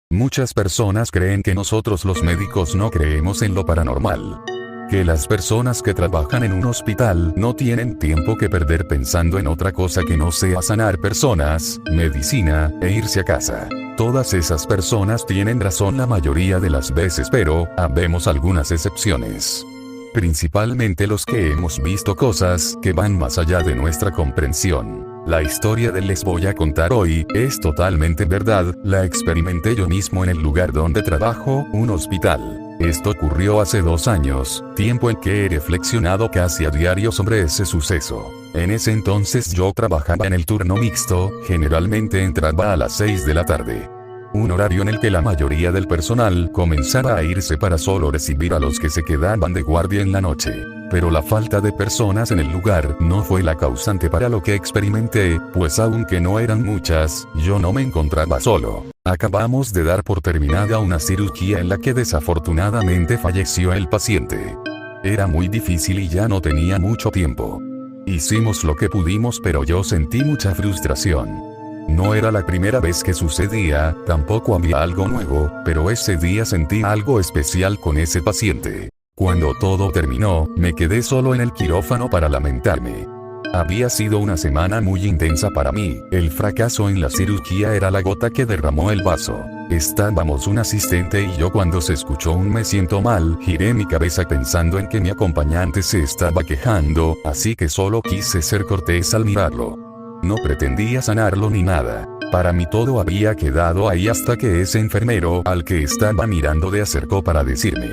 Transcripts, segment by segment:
Muchas personas creen que nosotros los médicos no creemos en lo paranormal. Que las personas que trabajan en un hospital no tienen tiempo que perder pensando en otra cosa que no sea sanar personas, medicina, e irse a casa. Todas esas personas tienen razón la mayoría de las veces, pero habemos algunas excepciones. Principalmente los que hemos visto cosas que van más allá de nuestra comprensión. La historia que les voy a contar hoy es totalmente verdad, la experimenté yo mismo en el lugar donde trabajo, un hospital. Esto ocurrió hace 2 años, tiempo en que he reflexionado casi a diario sobre ese suceso. En ese entonces yo trabajaba en el turno mixto, generalmente entraba a las 6 de la tarde. Un horario en el que la mayoría del personal comenzaba a irse para solo recibir a los que se quedaban de guardia en la noche. Pero la falta de personas en el lugar no fue la causante para lo que experimenté, pues aunque no eran muchas, yo no me encontraba solo. Acabamos de dar por terminada una cirugía en la que desafortunadamente falleció el paciente. Era muy difícil y ya no tenía mucho tiempo. Hicimos lo que pudimos, pero yo sentí mucha frustración. No era la primera vez que sucedía, tampoco había algo nuevo, pero ese día sentí algo especial con ese paciente. Cuando todo terminó, me quedé solo en el quirófano para lamentarme. Había sido una semana muy intensa para mí, el fracaso en la cirugía era la gota que derramó el vaso. Estábamos un asistente y yo cuando se escuchó un "me siento mal", giré mi cabeza pensando en que mi acompañante se estaba quejando, así que solo quise ser cortés al mirarlo. No pretendía sanarlo ni nada. Para mí todo había quedado ahí hasta que ese enfermero al que estaba mirando se acercó para decirme: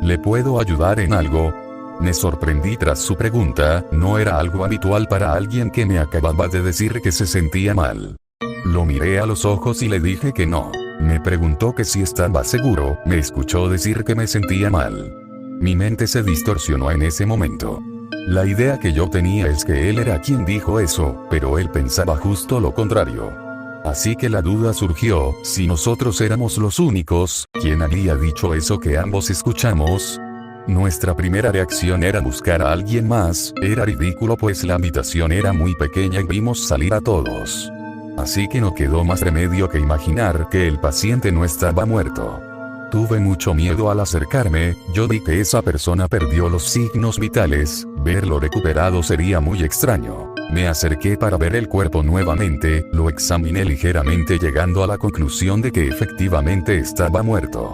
¿le puedo ayudar en algo? Me sorprendí tras su pregunta, no era algo habitual para alguien que me acababa de decir que se sentía mal. Lo miré a los ojos y le dije que no. Me preguntó que si estaba seguro, me escuchó decir que me sentía mal. Mi mente se distorsionó en ese momento. La idea que yo tenía es que él era quien dijo eso, pero él pensaba justo lo contrario. Así que la duda surgió, si nosotros éramos los únicos, ¿quién había dicho eso que ambos escuchamos? Nuestra primera reacción era buscar a alguien más, era ridículo pues la habitación era muy pequeña y vimos salir a todos. Así que no quedó más remedio que imaginar que el paciente no estaba muerto. Tuve mucho miedo al acercarme, yo vi que esa persona perdió los signos vitales, verlo recuperado sería muy extraño. Me acerqué para ver el cuerpo nuevamente, lo examiné ligeramente llegando a la conclusión de que efectivamente estaba muerto.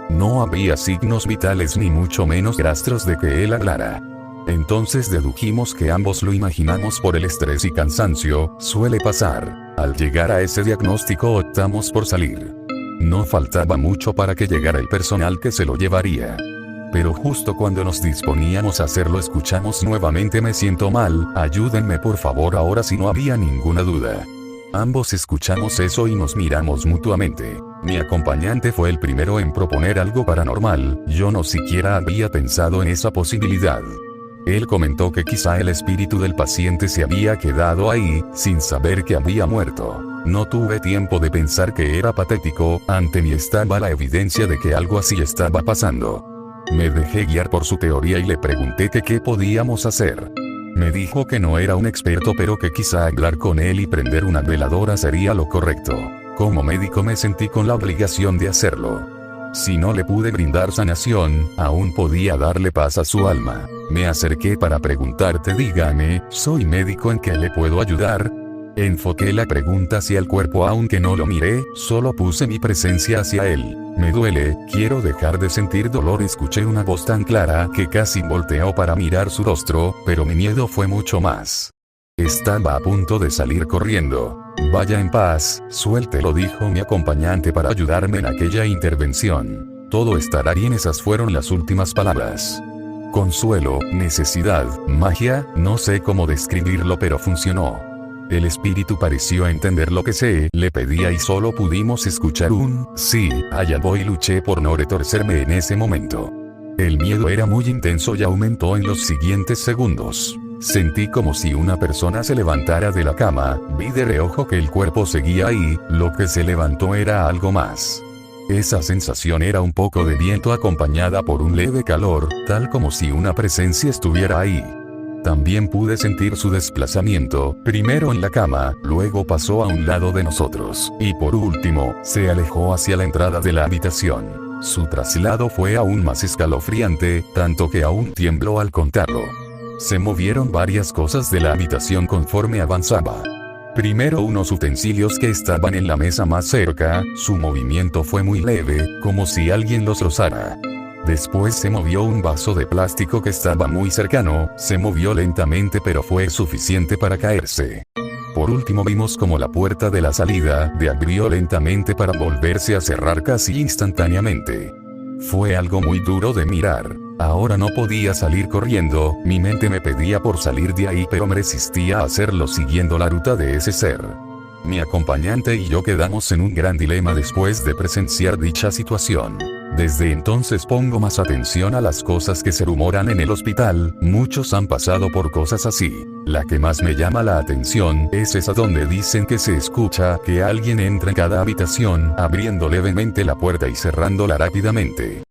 No había signos vitales ni mucho menos rastros de que él hablara. Entonces dedujimos que ambos lo imaginamos por el estrés y cansancio, suele pasar. Al llegar a ese diagnóstico optamos por salir. No faltaba mucho para que llegara el personal que se lo llevaría. Pero justo cuando nos disponíamos a hacerlo escuchamos nuevamente "me siento mal, ayúdenme por favor". Ahora sí no había ninguna duda. Ambos escuchamos eso y nos miramos mutuamente. Mi acompañante fue el primero en proponer algo paranormal, yo no siquiera había pensado en esa posibilidad. Él comentó que quizá el espíritu del paciente se había quedado ahí, sin saber que había muerto. No tuve tiempo de pensar que era patético, ante mí estaba la evidencia de que algo así estaba pasando. Me dejé guiar por su teoría y le pregunté que qué podíamos hacer. Me dijo que no era un experto pero que quizá hablar con él y prender una veladora sería lo correcto. Como médico me sentí con la obligación de hacerlo. Si no le pude brindar sanación, aún podía darle paz a su alma. Me acerqué para preguntarte, dígame, soy médico, ¿en qué le puedo ayudar? Enfoqué la pregunta hacia el cuerpo aunque no lo miré, solo puse mi presencia hacia él. Me duele, quiero dejar de sentir dolor. Escuché una voz tan clara que casi volteó para mirar su rostro, pero mi miedo fue mucho más. Estaba a punto de salir corriendo. Vaya en paz, suéltelo, dijo mi acompañante para ayudarme en aquella intervención. Todo estará bien, esas fueron las últimas palabras. Consuelo, necesidad, magia, no sé cómo describirlo pero funcionó. El espíritu pareció entender lo que le pedía y solo pudimos escuchar un "sí, allá voy". Luché por no retorcerme en ese momento. El miedo era muy intenso y aumentó en los siguientes segundos. Sentí como si una persona se levantara de la cama, vi de reojo que el cuerpo seguía ahí, lo que se levantó era algo más. Esa sensación era un poco de viento acompañada por un leve calor, tal como si una presencia estuviera ahí. También pude sentir su desplazamiento, primero en la cama, luego pasó a un lado de nosotros, y por último, se alejó hacia la entrada de la habitación. Su traslado fue aún más escalofriante, tanto que aún tiembló al contarlo. Se movieron varias cosas de la habitación conforme avanzaba. Primero unos utensilios que estaban en la mesa más cerca, su movimiento fue muy leve, como si alguien los rozara. Después se movió un vaso de plástico que estaba muy cercano, se movió lentamente pero fue suficiente para caerse. Por último vimos como la puerta de la salida se abrió lentamente para volverse a cerrar casi instantáneamente. Fue algo muy duro de mirar. Ahora no podía salir corriendo, mi mente me pedía por salir de ahí pero me resistía a hacerlo siguiendo la ruta de ese ser. Mi acompañante y yo quedamos en un gran dilema después de presenciar dicha situación. Desde entonces pongo más atención a las cosas que se rumoran en el hospital, muchos han pasado por cosas así. La que más me llama la atención es esa donde dicen que se escucha que alguien entra en cada habitación, abriendo levemente la puerta y cerrándola rápidamente.